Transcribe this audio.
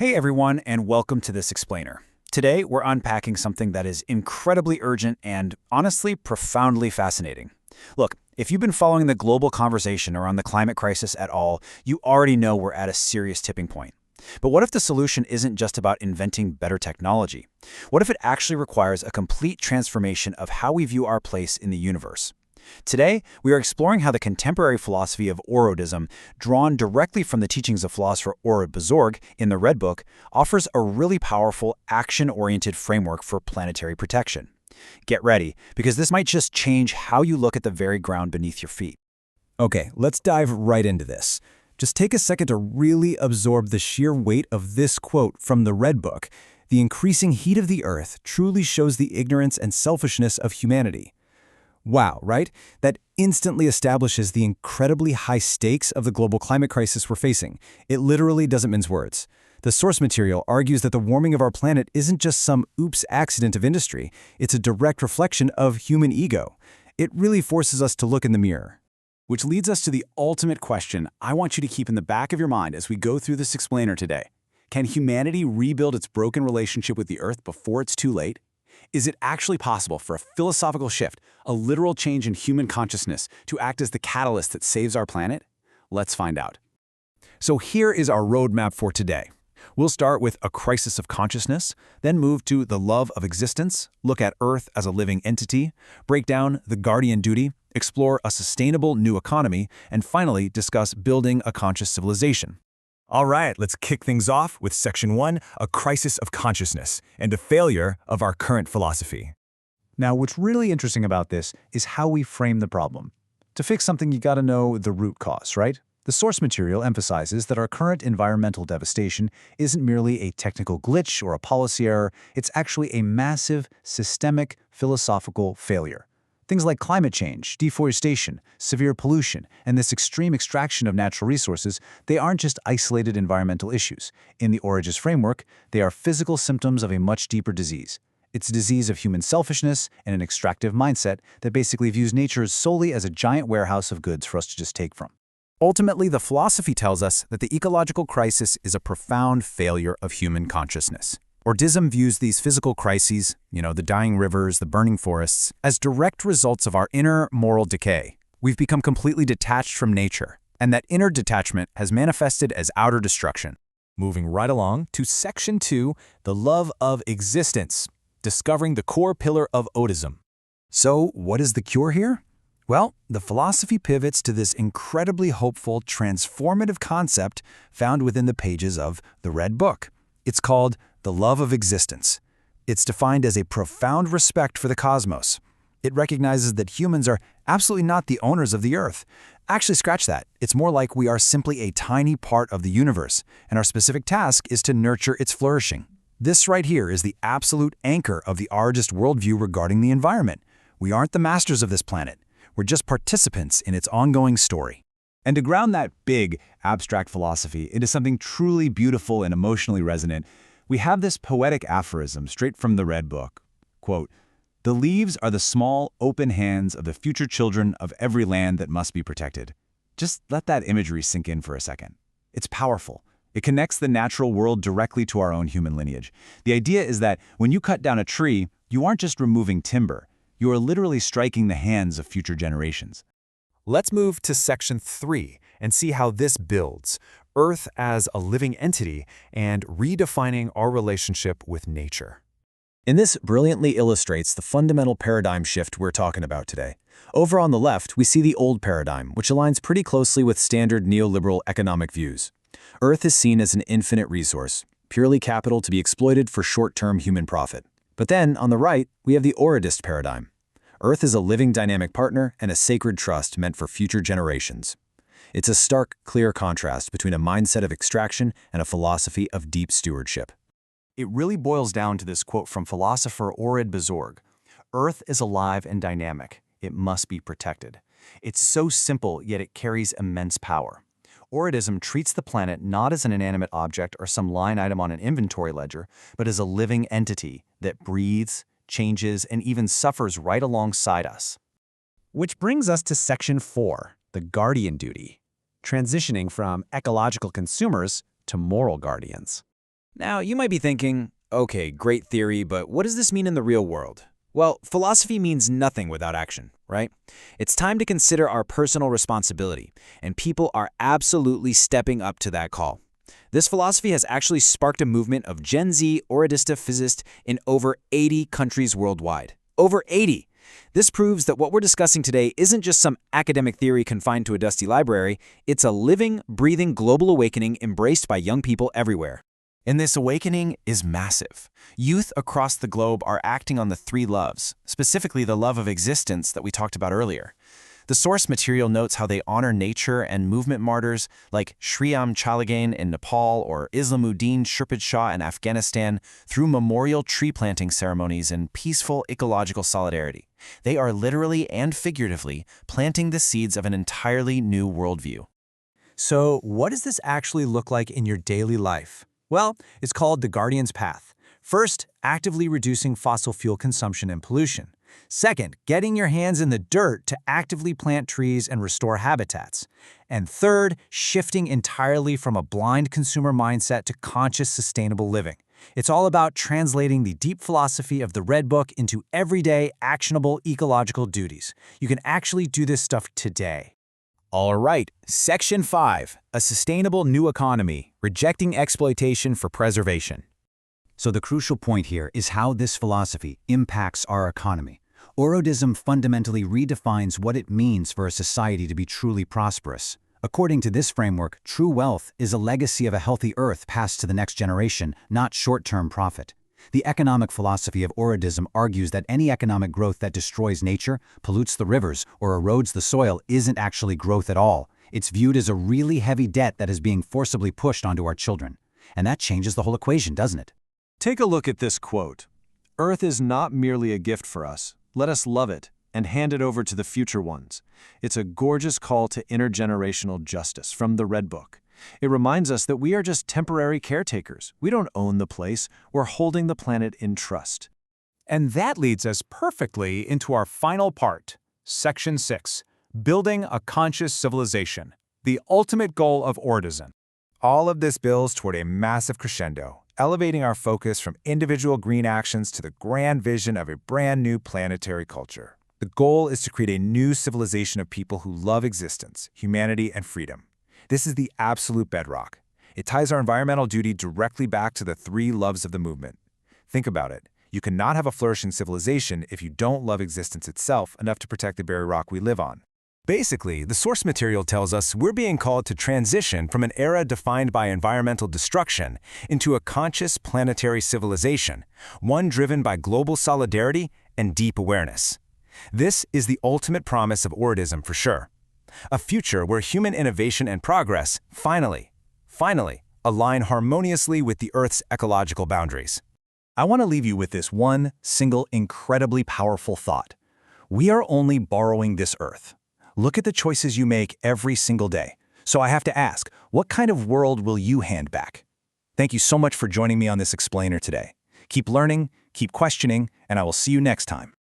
Hey everyone, and welcome to this explainer. Today, we're unpacking something that is incredibly urgent and, honestly, profoundly fascinating. Look, if you've been following the global conversation around the climate crisis at all, you already know we're at a serious tipping point. But what if the solution isn't just about inventing better technology? What if it actually requires a complete transformation of how we view our place in the universe? Today, we are exploring how the contemporary philosophy of Orodism, drawn directly from the teachings of philosopher Orod Bozorg in the Red Book, offers a really powerful, action-oriented framework for planetary protection. Get ready, because this might just change how you look at the very ground beneath your feet. Okay, let's dive right into this. Just take a second to really absorb the sheer weight of this quote from the Red Book. The increasing heat of the Earth truly shows the ignorance and selfishness of humanity. Wow, right? That instantly establishes the incredibly high stakes of the global climate crisis we're facing. It literally doesn't mince words. The source material argues that the warming of our planet isn't just some oops accident of industry, it's a direct reflection of human ego. It really forces us to look in the mirror. Which leads us to the ultimate question I want you to keep in the back of your mind as we go through this explainer today. Can humanity rebuild its broken relationship with the Earth before it's too late? Is it actually possible for a philosophical shift, a literal change in human consciousness, to act as the catalyst that saves our planet? Let's find out. So here is our roadmap for today. We'll start with a crisis of consciousness, then move to the love of existence, look at Earth as a living entity, break down the guardian duty, explore a sustainable new economy, and finally discuss building a conscious civilization. All right, let's kick things off with Section 1, a crisis of consciousness, and a failure of our current philosophy. Now, what's really interesting about this is how we frame the problem. To fix something, you gotta know the root cause, right? The source material emphasizes that our current environmental devastation isn't merely a technical glitch or a policy error, it's actually a massive, systemic, philosophical failure. Things like climate change, deforestation, severe pollution, and this extreme extraction of natural resources, they aren't just isolated environmental issues. In the Orodist framework, they are physical symptoms of a much deeper disease. It's a disease of human selfishness and an extractive mindset that basically views nature solely as a giant warehouse of goods for us to just take from. Ultimately, the philosophy tells us that the ecological crisis is a profound failure of human consciousness. Orodism views these physical crises, the dying rivers, the burning forests, as direct results of our inner moral decay. We've become completely detached from nature, and that inner detachment has manifested as outer destruction. Moving right along to Section 2, the love of existence, discovering the core pillar of Orodism. So, what is the cure here? Well, the philosophy pivots to this incredibly hopeful, transformative concept found within the pages of the Red Book. It's called the love of existence. It's defined as a profound respect for the cosmos. It recognizes that humans are absolutely not the owners of the Earth. Actually, scratch that. It's more like we are simply a tiny part of the universe, and our specific task is to nurture its flourishing. This right here is the absolute anchor of the Orodist worldview regarding the environment. We aren't the masters of this planet. We're just participants in its ongoing story. And to ground that big, abstract philosophy into something truly beautiful and emotionally resonant, we have this poetic aphorism straight from the Red Book. Quote, "The leaves are the small, open hands of the future children of every land that must be protected." Just let that imagery sink in for a second. It's powerful. It connects the natural world directly to our own human lineage. The idea is that when you cut down a tree, you aren't just removing timber. You are literally striking the hands of future generations. Let's move to Section 3 and see how this builds Earth as a living entity and redefining our relationship with nature. And this brilliantly illustrates the fundamental paradigm shift we're talking about today. Over on the left, we see the old paradigm, which aligns pretty closely with standard neoliberal economic views. Earth is seen as an infinite resource, purely capital to be exploited for short-term human profit. But then, on the right, we have the Orodist paradigm. Earth is a living dynamic partner and a sacred trust meant for future generations. It's a stark, clear contrast between a mindset of extraction and a philosophy of deep stewardship. It really boils down to this quote from philosopher Orod Bozorg. Earth is alive and dynamic. It must be protected. It's so simple, yet it carries immense power. Orodism treats the planet not as an inanimate object or some line item on an inventory ledger, but as a living entity that breathes, changes, and even suffers right alongside us. Which brings us to Section 4, the guardian duty, transitioning from ecological consumers to moral guardians. Now, you might be thinking, okay, great theory, but what does this mean in the real world? Well, philosophy means nothing without action, right? It's time to consider our personal responsibility, and people are absolutely stepping up to that call. This philosophy has actually sparked a movement of Gen Z OrodistA physicists in over 80 countries worldwide. Over 80! This proves that what we're discussing today isn't just some academic theory confined to a dusty library, it's a living, breathing global awakening embraced by young people everywhere. And this awakening is massive. Youth across the globe are acting on the three loves, specifically the love of existence that we talked about earlier. The source material notes how they honor nature and movement martyrs like Sriram Chalagain in Nepal or Islamuddin Sherpad Shah in Afghanistan through memorial tree planting ceremonies and peaceful ecological solidarity. They are literally and figuratively planting the seeds of an entirely new worldview. So, what does this actually look like in your daily life? Well, it's called the Guardian's Path. First, actively reducing fossil fuel consumption and pollution. Second, getting your hands in the dirt to actively plant trees and restore habitats. And third, shifting entirely from a blind consumer mindset to conscious, sustainable living. It's all about translating the deep philosophy of the Red Book into everyday, actionable ecological duties. You can actually do this stuff today. All right, Section 5, a sustainable new economy, rejecting exploitation for preservation. So the crucial point here is how this philosophy impacts our economy. Orodism fundamentally redefines what it means for a society to be truly prosperous. According to this framework, true wealth is a legacy of a healthy earth passed to the next generation, not short-term profit. The economic philosophy of Orodism argues that any economic growth that destroys nature, pollutes the rivers, or erodes the soil isn't actually growth at all. It's viewed as a really heavy debt that is being forcibly pushed onto our children. And that changes the whole equation, doesn't it? Take a look at this quote. Earth is not merely a gift for us. Let us love it and hand it over to the future ones. It's a gorgeous call to intergenerational justice from the Red Book. It reminds us that we are just temporary caretakers. We don't own the place. We're holding the planet in trust. And that leads us perfectly into our final part, Section 6, Building a Conscious Civilization, the ultimate goal of Orodism. All of this builds toward a massive crescendo, elevating our focus from individual green actions to the grand vision of a brand new planetary culture. The goal is to create a new civilization of people who love existence, humanity, and freedom. This is the absolute bedrock. It ties our environmental duty directly back to the three loves of the movement. Think about it. You cannot have a flourishing civilization if you don't love existence itself enough to protect the very rock we live on. Basically, the source material tells us we're being called to transition from an era defined by environmental destruction into a conscious planetary civilization, one driven by global solidarity and deep awareness. This is the ultimate promise of Orodism for sure. A future where human innovation and progress finally align harmoniously with the Earth's ecological boundaries. I want to leave you with this one single incredibly powerful thought. We are only borrowing this Earth. Look at the choices you make every single day. So I have to ask, what kind of world will you hand back? Thank you so much for joining me on this explainer today. Keep learning, keep questioning, and I will see you next time.